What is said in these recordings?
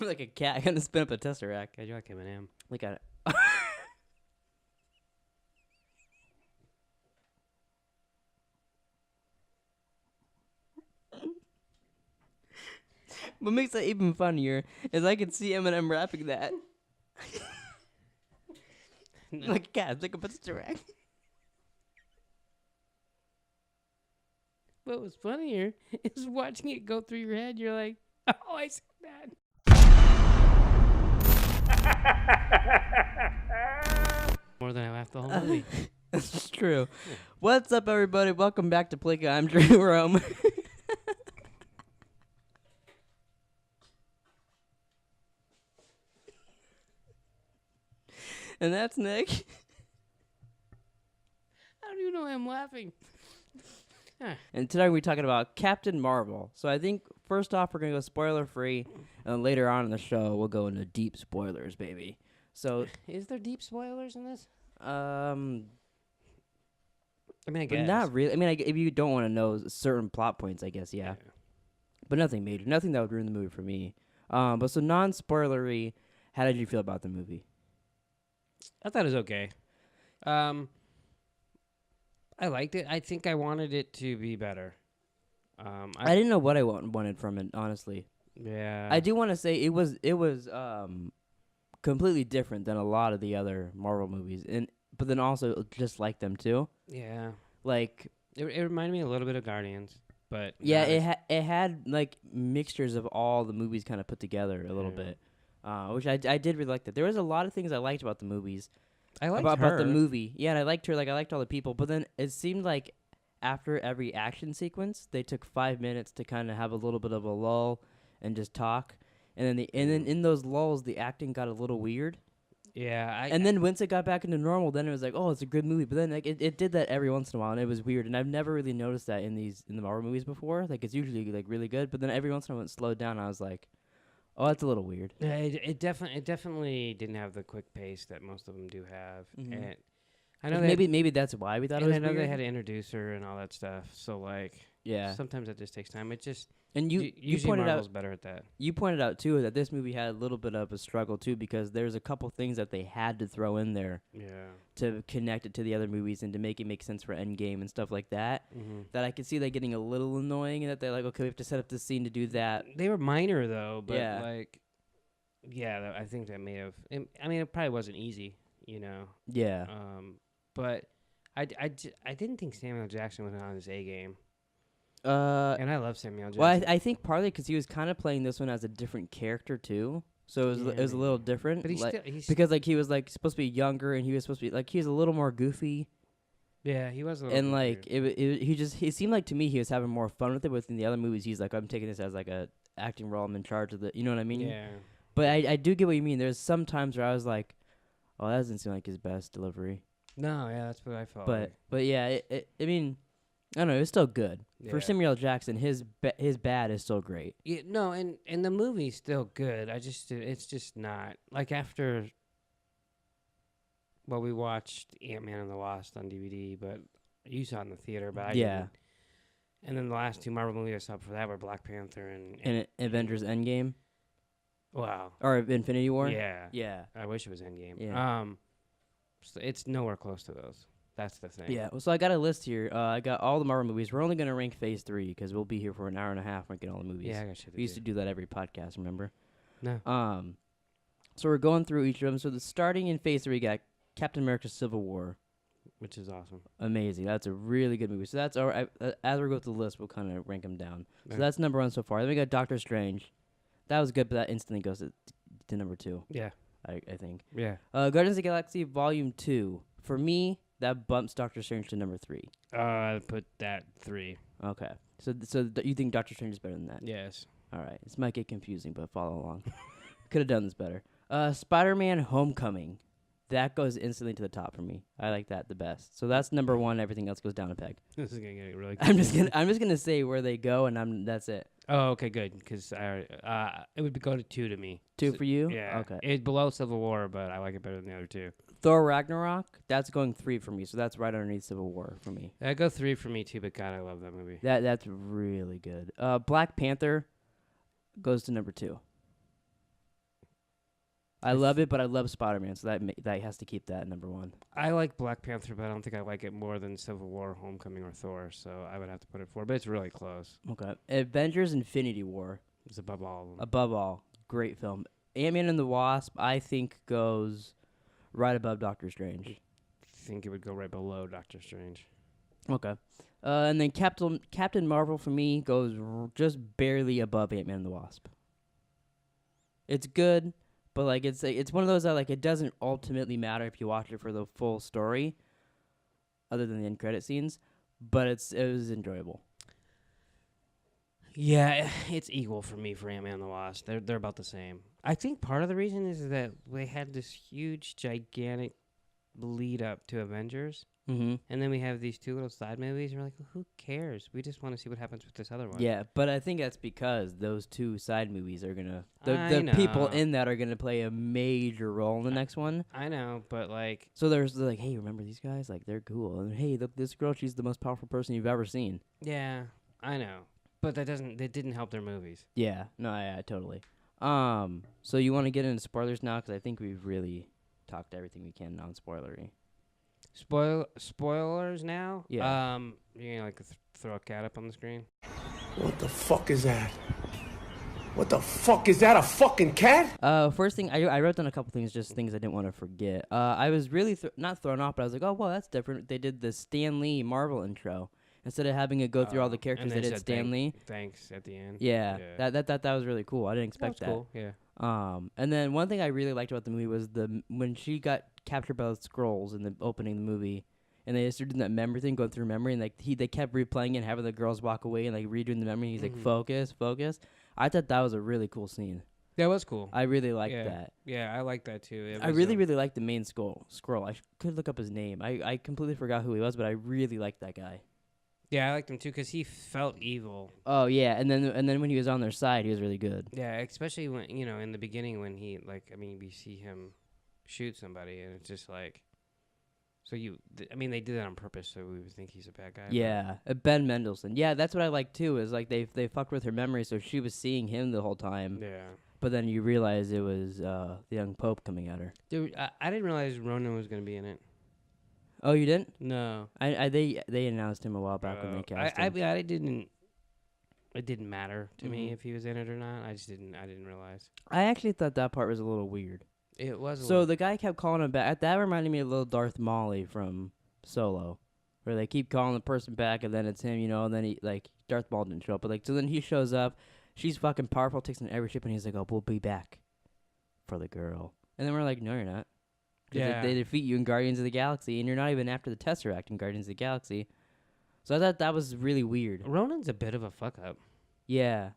Like a cat gonna spin up a tesseract. God, you're like Eminem. Look at it. What makes that even funnier is I can see Eminem rapping that. No. Like a cat, like a tesseract. What was funnier is watching it go through your head. You're like, oh, I said that. More than I laughed the whole movie. That's true. What's up, everybody? Welcome back to Pleeka. I'm Jerome. And that's Nick. I don't even know why I'm laughing. And today we're talking about Captain Marvel. So I think first off we're gonna go spoiler free, and later on in the show we'll go into deep spoilers, baby. So Is there deep spoilers in this? I mean, I but guess. not really. I mean, if you don't want to know certain plot points, I guess yeah. But nothing major, nothing that would ruin the movie for me. But so non-spoilery, how did you feel about the movie? I thought it was okay. I liked it. I think I wanted it to be better. I didn't know what I wanted from it, honestly. Yeah. I do want to say it was completely different than a lot of the other Marvel movies, but then also just like them too. Yeah. Like It reminded me a little bit of Guardians, but yeah, it had like mixtures of all the movies kind of put together a little Yeah. bit, which I did really like that. There was a lot of things I liked about the movies. I liked about the movie. Yeah, and I liked her. Like I liked all the people, but then it seemed like after every action sequence, they took 5 minutes to kind of have a little bit of a lull and just talk. And then in those lulls, the acting got a little weird. Yeah. And then once it got back into normal, then it was like, oh, it's a good movie. But then like it did that every once in a while, and it was weird. And I've never really noticed that in the Marvel movies before. Like it's usually like really good, but then every once in a while it slowed down. I was like, oh, that's a little weird. Yeah, it definitely didn't have the quick pace that most of them do have. Mhm. And I know Maybe that's why we thought it was I know weird. they had to introduce her and all that stuff. So like, Yeah. sometimes that just takes time. It just And you usually pointed Marvel's out better at that. you pointed out too that this movie had a little bit of a struggle too, because there's a couple things that they had to throw in there Yeah. to connect it to the other movies and to make it make sense for Endgame and stuff like that. Mm-hmm. That I could see that getting a little annoying, and that they're like, okay, we have to set up this scene to do that. They were minor though, but Yeah. like, yeah, I think that may have. I mean, it probably wasn't easy, you know. Yeah. But I didn't think Samuel Jackson was on his A game, And and I love Samuel Jackson. well, I think partly because he was kind of playing this one as a different character too, so it was a little different. But like, he's because like he was like supposed to be younger, and he was supposed to be like he was a little more goofy. yeah, he was a little And bit like weird. he seemed like to me he was having more fun with it. Within the other movies, he's like, I'm taking this as like a acting role. I'm in charge of the, you know what I mean? Yeah. But I do get what you mean. There's some times where I was like, oh, that doesn't seem like his best delivery. No, yeah, that's what I felt. But yeah, I mean, I don't know. It's still good for Yeah. Samuel Jackson. His bad is still great. Yeah, no, and the movie's still good. It's just not like after. Well, we watched Ant-Man and the Wasp on DVD, but you saw it in the theater, but I didn't. And then the last two Marvel movies I saw before that were Black Panther And Avengers Endgame wow. or Infinity War. Yeah. Yeah. I wish it was Endgame. Yeah. So it's nowhere close to those. That's the thing. Yeah. Well, so I got a list here. I got all the Marvel movies. We're only gonna rank Phase 3 because we'll be here for an hour and a half ranking all the movies. Yeah, I got shit to We used do. to do that every podcast. Remember? No. So we're going through each of them. So starting in Phase 3, we got Captain America: Civil War. Which is awesome. Amazing. That's a really good movie. So that's all right. As we go through the list, we'll kind of rank them down. So Okay. that's number 1 so far. Then we got Doctor Strange. That was good, but that instantly goes to number 2, Yeah. I think. Yeah. Guardians of the Galaxy Volume 2. For me, that bumps Doctor Strange to number 3. I put that 3. Okay. So you think Doctor Strange is better than that? Yes. All right. This might get confusing, but follow along. Could have done this better. Spider-Man: Homecoming. That goes instantly to the top for me. I like that the best. So that's number 1. Everything else goes down a peg. This is gonna get really. I'm just gonna say where they go, and that's it. Oh, okay, good. Because it would go to 2 to me. 2 for you? Yeah. Okay. It's below Civil War, but I like it better than the other 2. Thor Ragnarok. That's going 3 for me. So that's right underneath Civil War for me. That go 3 for me too. But God, I love that movie. That's really good. Black Panther goes to number 2. I love it, but I love Spider-Man, so that has to keep that at number 1. I like Black Panther, but I don't think I like it more than Civil War, Homecoming, or Thor. So I would have to put it 4, but it's really close. Okay. Avengers: Infinity War. It's above all of them. Above all, great film. Ant-Man and the Wasp, I think, goes right above Doctor Strange. I think it would go right below Doctor Strange. Okay. And then Captain Marvel for me goes just barely above Ant-Man and the Wasp. It's good, but like it's one of those that like it doesn't ultimately matter if you watch it for the full story, other than the end credit scenes. But it was enjoyable. Yeah, it's equal for me for Ant-Man and the Wasp. They're about the same. I think part of the reason is that they had this huge, gigantic lead up to Avengers. Mm-hmm. And then we have these 2 little side movies, and we're like, well, who cares? We just want to see what happens with this other one. Yeah, but I think that's because those 2 side movies are gonna the people in that are gonna play a major role in the next one. I know, but like, so there's like, hey, remember these guys? Like they're cool, and hey, this girl, she's the most powerful person you've ever seen. yeah, I know, but that didn't help their movies. Yeah, no, yeah, totally. So you want to get into spoilers now? Because I think we've really talked everything we can non-spoilery. Spoilers now? Yeah. You're gonna like throw a cat up on the screen? What the fuck is that? What the fuck is that? A fucking cat? First thing, I wrote down a couple things, just things I didn't want to forget. I was really not thrown off, but I was like, oh, well, that's different. They did the Stan Lee Marvel intro. Instead of having it go through all the characters, they did Stan Lee. Thanks at the end. Yeah, that was really cool. I didn't expect that. Cool, yeah. And then one thing I really liked about the movie was when she got captured by the Skrulls in the opening of the movie, and they started doing that memory thing, going through memory, and like they kept replaying it, and having the girls walk away and like redoing the memory. He's like, focus. I thought that was a really cool scene. That was cool. I really liked that. Yeah, I liked that too. I really liked the main Skrull. I could look up his name. I completely forgot who he was, but I really liked that guy. Yeah, I liked him too because he felt evil. Oh yeah, and then when he was on their side, he was really good. Yeah, especially when in the beginning when he we see him shoot somebody and it's just like, so they did that on purpose so we would think he's a bad guy. Yeah, Ben Mendelsohn. Yeah, that's what I like too. Is like they fucked with her memory, so she was seeing him the whole time. Yeah. But then you realize it was the young Pope coming at her. Dude, I didn't realize Ronan was gonna be in it. Oh, you didn't? No. They announced him a while back when they cast him. It didn't matter to me if he was in it or not. I didn't realize. I actually thought that part was a little weird. It was. So the guy kept calling him back. That reminded me of little Darth Maul from Solo, where they keep calling the person back, and then it's him, and then he Darth Maul didn't show up, but so then he shows up. She's fucking powerful, takes in every ship, and he's like, "Oh, we'll be back for the girl." And then we're like, "No, you're not." Yeah. They defeat you in Guardians of the Galaxy, and you're not even after the Tesseract in Guardians of the Galaxy. So I thought that was really weird. Ronan's a bit of a fuck up. Yeah.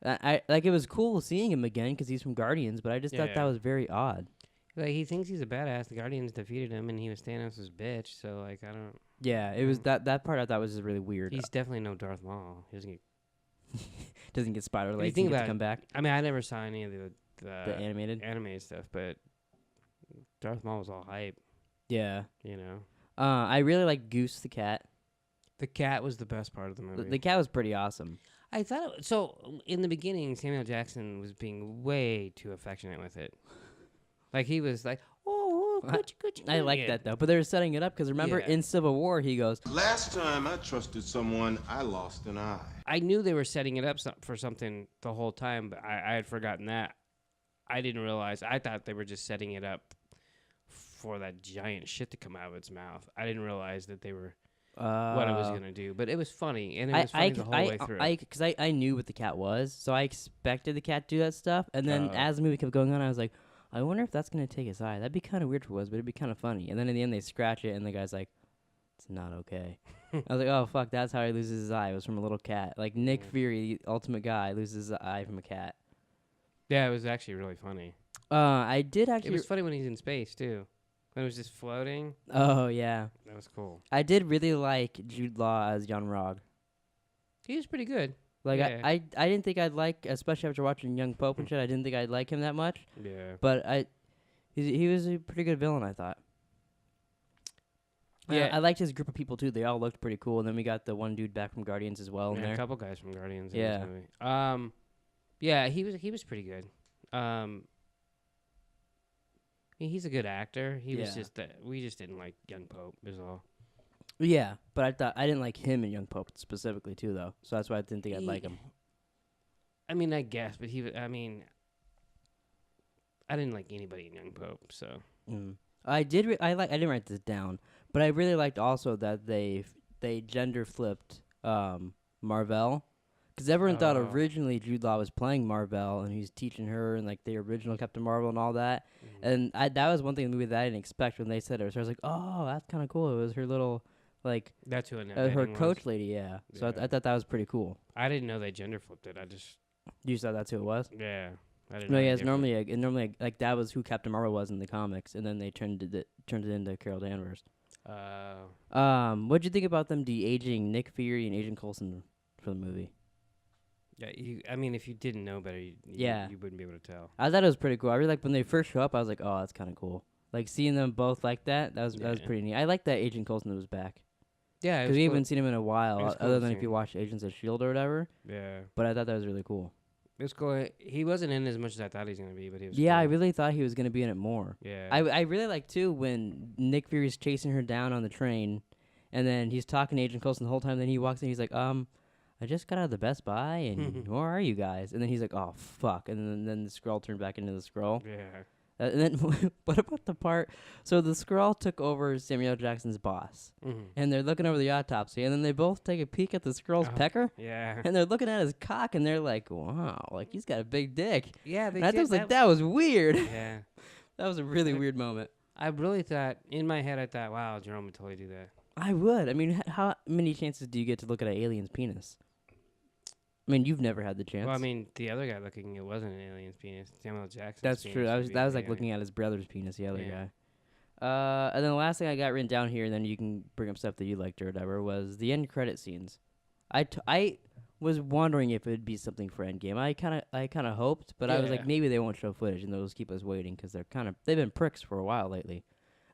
I it was cool seeing him again because he's from Guardians, but I just thought that was very odd. Like, he thinks he's a badass. The Guardians defeated him, and he was Thanos' bitch, so, I don't... Yeah, it was that part I thought was just really weird. He's definitely no Darth Maul. He doesn't get spider legs to come back. I mean, I never saw any of the animated stuff, but Darth Maul was all hype. Yeah. I really like Goose the cat. The cat was the best part of the movie. The cat was pretty awesome. I thought so. In the beginning, Samuel Jackson was being way too affectionate with it. Like, he was like, "Oh, good." I like that though, but they were setting it up because remember in Civil War he goes, "Last time I trusted someone, I lost an eye." I knew they were setting it up for something the whole time, but I had forgotten that. I didn't realize. I thought they were just setting it up for that giant shit to come out of its mouth. I didn't realize that they were. What it was gonna do, but it was funny, and it was funny the whole way through. Because I knew what the cat was, so I expected the cat to do that stuff. And then as the movie kept going on, I was like, I wonder if that's gonna take his eye. That'd be kind of weird if it was, but it'd be kind of funny. And then in the end, they scratch it, and the guy's like, "It's not okay." I was like, "Oh fuck, that's how he loses his eye. It was from a little cat." Like Nick Fury, the ultimate guy, loses his eye from a cat. Yeah, it was actually really funny. I did actually. It was funny when he's in space too. When it was just floating. Oh, yeah. That was cool. I did really like Jude Law as Young Rog. He was pretty good. Like, yeah. I didn't think I'd like, especially after watching Young Pope and shit, I didn't think I'd like him that much. Yeah. But he was a pretty good villain, I thought. Yeah. I liked his group of people, too. They all looked pretty cool. And then we got the one dude back from Guardians as well in there. A couple guys from Guardians in this movie. Yeah, he was pretty good. He's a good actor. He was Yeah. just that we just didn't like Young Pope. Is all. Yeah, but I didn't like him in Young Pope specifically too, though. So that's why I didn't think I'd like him. I mean, I guess, but I mean, I didn't like anybody in Young Pope. So I did. I didn't write this down, but I really liked also that they gender flipped Marv-ell, because everyone thought Oh. originally Jude Law was playing Marv-ell and he's teaching her and like the original Captain Marvel and all that. And that was one thing in the movie that I didn't expect when they said it. So I was like, oh, that's kind of cool. It was her little like that's who I know. her coach lady. Yeah. So Yeah. I thought that was pretty cool. I didn't know they gender flipped it. I just You thought that's who it was? yeah. I didn't No, know yeah. the It's difference. normally like that was who Captain Marvel was in the comics, and then they turned it into Carol Danvers. What'd you think about them de-aging Nick Fury and Agent Coulson for the movie? Yeah, I mean, if you didn't know better, you wouldn't be able to tell. I thought it was pretty cool. I really like when they first show up. I was like, oh, that's kind of cool. Like seeing them both like that. That was Yeah. pretty neat. I like that Agent Coulson was back Yeah, because we haven't seen him in a It while, was cool other to than see if you him. watch Agents of Shield or whatever. Yeah, But I thought that was really cool. it was cool. He wasn't in as much as I thought he was gonna be, but he was. Yeah, I cool. really thought he was gonna be in it more. Yeah. I really like too when Nick Fury's chasing her down on the train, and then he's talking to Agent Coulson the whole time. Then he walks in, he's like, I just got out of the Best Buy, and where are you guys? And then he's like, oh fuck, and then the Skrull turned back into the Skrull. Yeah. And then what about the part? So the Skrull took over Samuel Jackson's boss, and they're looking over the autopsy, and then they both take a peek at the Skrull's pecker, Yeah. and they're looking at his cock, and they're like, wow, like he's got a big dick. Yeah. They And I did was like, that was weird. Yeah. That was a really weird moment. I really thought in my head, I thought, wow, Jerome would totally do that. I would. I mean, how many chances do you get to look at an alien's penis? I mean, you've never had the chance. Well, I mean, the other guy looking, it wasn't an alien's penis. Samuel Jackson. That's true. That was like looking at his brother's penis, the other Yeah. guy. And then the last thing I got written down here, and then you can bring up stuff that you liked or whatever, was the end credit scenes. I was wondering if it would be something for Endgame. I kind of hoped, but I was like, Yeah. maybe they won't show footage and they'll just keep us waiting because they've been pricks for a while lately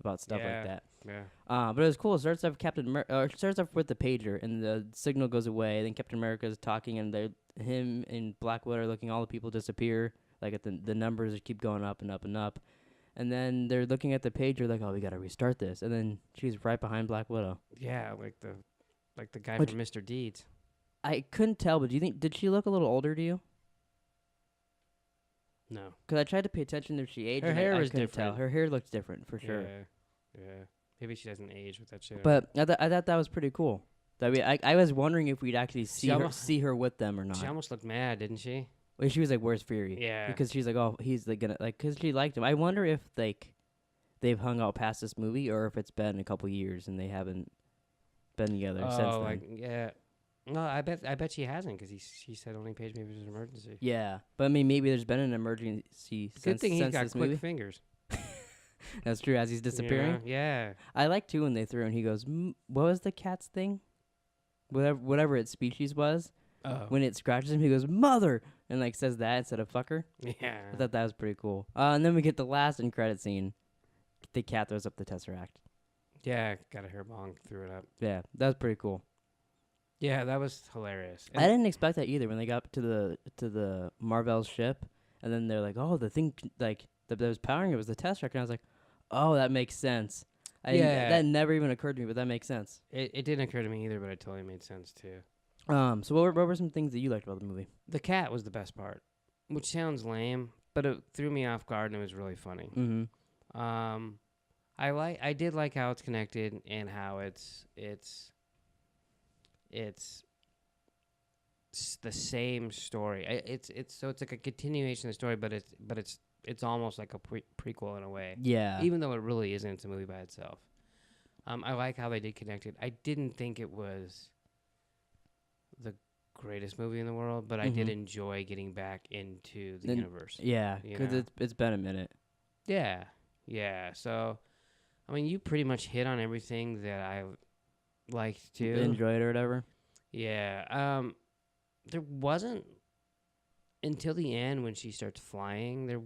about stuff like that. Yeah. But it was cool. It starts off starts off with the pager, and the signal goes away. Then Captain America's talking, and him and Black Widow are looking. All the people disappear. Like at the numbers keep going up and up and up. And then they're looking at the pager, like, oh, we gotta restart this. And then she's right behind Black Widow. Yeah, like the guy Which- from Mr. Deeds. I couldn't tell, but did she look a little older to you? No. Because I tried to pay attention if she aged. Her and hair I was couldn't tell. different. Her hair looked different for sure. Yeah. Maybe she doesn't age with that shit. But I thought that was pretty cool. I was wondering if we'd actually almost- see her with them or not. she almost looked mad, didn't she? Well, she was like, "Where's Fury?" Yeah. Because she's like, "Oh, he's like gonna like," because she liked him. I wonder if like they've hung out past this movie, or if it's been a couple years and they haven't been together since then. like yeah. No, I bet she hasn't because she said only page maybe it was an emergency. Yeah, but I mean, maybe there's been an emergency Good since, thing he's since got this quick movie. fingers. That's true. As he's disappearing, Yeah. I like too when they threw and he goes, "What was the cat's thing? Whatever its species was." Oh. When it scratches him, he goes, "Mother," and like says that instead of "fucker." Yeah. I thought that was pretty cool. And then we get the last end credit scene. The cat throws up the Tesseract. Yeah, got a hair bong, threw it up. Yeah, that was pretty cool. Yeah, that was hilarious. I didn't expect that either when they got to the Marvell's ship, and then they're like, "Oh, the thing like that was powering it was the Tesseract," and I was like, "Oh, that makes sense." Yeah. That never even occurred to me, but that makes sense. It didn't occur to me either, but it totally made sense too. So what were some things that you liked about the movie? The cat was the best part, which sounds lame, but it threw me off guard and it was really funny. Mm-hmm. I did like how it's connected and how it's the same story. It's like a continuation of the story, but it's almost like a prequel in a way. Yeah. Even though it really isn't, it's a movie by itself. I like how they did connect it. I didn't think it was the greatest movie in the world, but I did enjoy getting back into the universe. Yeah, you because know? it's been a minute. Yeah. So, I mean, you pretty much hit on everything that I liked too. Enjoyed or whatever. Yeah. There wasn't until the end when she starts flying. There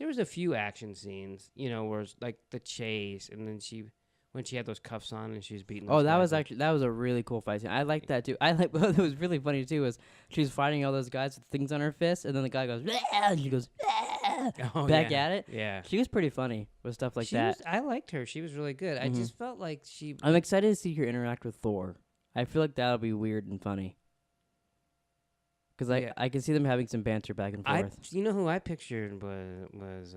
was a few action scenes, where it's like the chase, and then when she had those cuffs on and she was beating. Oh, those guys that was a really cool fight scene. I liked that too. What was really funny too was she was fighting all those guys with things on her fists, and then the guy goes, "Ah," and she goes, "Ah," back at it. Yeah. She was pretty funny with stuff like that. I liked her. She was really good. I just felt like she... I'm excited to see her interact with Thor. I feel like that'll be weird and funny. Because I can see them having some banter back and forth. You know who I pictured was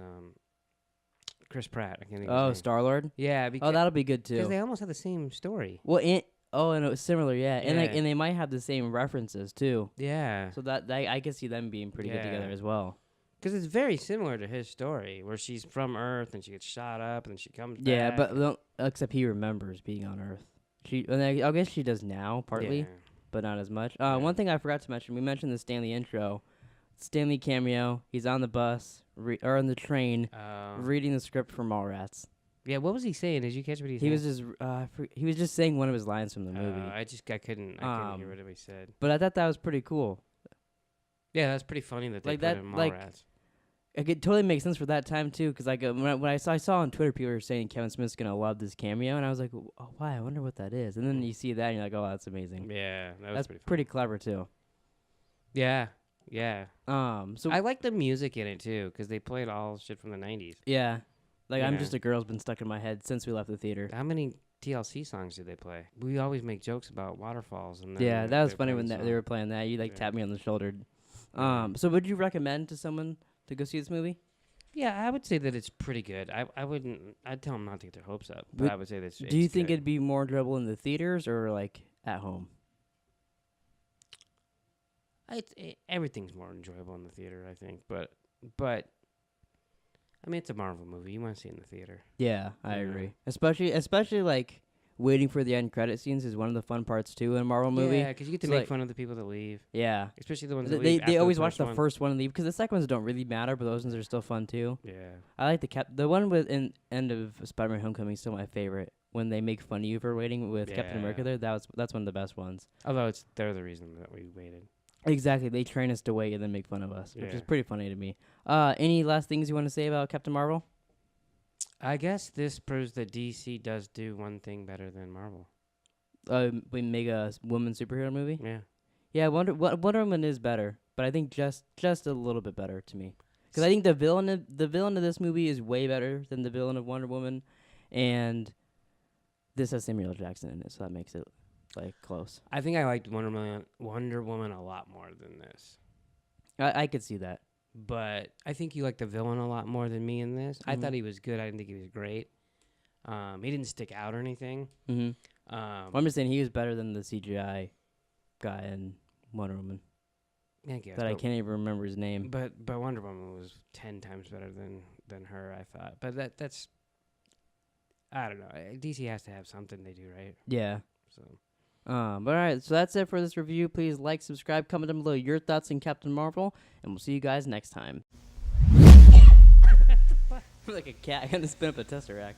Chris Pratt. I can't think of his name. Star-Lord? Yeah. Oh, that'll be good, too. Because they almost have the same story. Well, and it was similar, yeah. Yeah. And they might have the same references, too. Yeah. So that I can see them being pretty good together as well. Because it's very similar to his story, where she's from Earth and she gets shot up and then she comes back. Yeah, but except he remembers being on Earth. I guess she does now, partly, but not as much. One thing I forgot to mention, we mentioned the Stanley intro. Stanley cameo, he's on the bus, or on the train, reading the script for Mallrats. Yeah, what was he saying? Did you catch what he said? He was just saying one of his lines from the movie. I couldn't hear what he said. But I thought that was pretty cool. Yeah, that's pretty funny that they put in Mallrats. It totally makes sense for that time too, because when I saw on Twitter, people were saying Kevin Smith's gonna love this cameo, and I was like, oh, why? I wonder what that is. And then you see that, and you're like, oh, that's amazing. Yeah, that's pretty clever too. Yeah, yeah. So I like the music in it too, because they played all shit from the '90s. Yeah, I'm Just a Girl's been stuck in my head since we left the theater. How many TLC songs did they play? We always make jokes about waterfalls, and yeah, that was funny when they were playing that. You tapped me on the shoulder. So would you recommend to someone to go see this movie? Yeah, I would say that it's pretty good. I'd tell them not to get their hopes up, but I would say that. Do you think it'd be more enjoyable in the theaters or like at home? Everything's more enjoyable in the theater, I think. But I mean, it's a Marvel movie. You want to see it in the theater. Yeah, I agree. Especially like waiting for the end credit scenes is one of the fun parts too in a Marvel movie. Yeah, because you get to make fun of the people that leave. Yeah, especially the ones that leave. They always watch the first one and leave because the second ones don't really matter, but those ones are still fun too. Yeah, I like the one with end of Spider-Man: Homecoming is still my favorite. When they make fun of you for waiting with Captain America there, that's one of the best ones. Although they're the reason that we waited. Exactly, they train us to wait and then make fun of us, which is pretty funny to me. Any last things you want to say about Captain Marvel? I guess this proves that DC does do one thing better than Marvel. We make a woman superhero movie. Yeah. Wonder Woman is better, but I think just a little bit better to me. Because I think the villain of this movie is way better than the villain of Wonder Woman, and this has Samuel L. Jackson in it, so that makes it like close. I think I liked Wonder Woman a lot more than this. I could see that, but I think you like the villain a lot more than me in this. I thought he was good. I didn't think he was great. He didn't stick out or anything. I'm just saying he was better than the CGI guy in Wonder Woman. I guess, I can't even remember his name. But Wonder Woman was 10 times better than her, I thought. But that's I don't know. DC has to have something they do right. Yeah. So. But all right, so that's it for this review. Please like, subscribe, comment down below your thoughts on Captain Marvel, and we'll see you guys next time. Like a cat, I'm gonna spin up a Tesseract.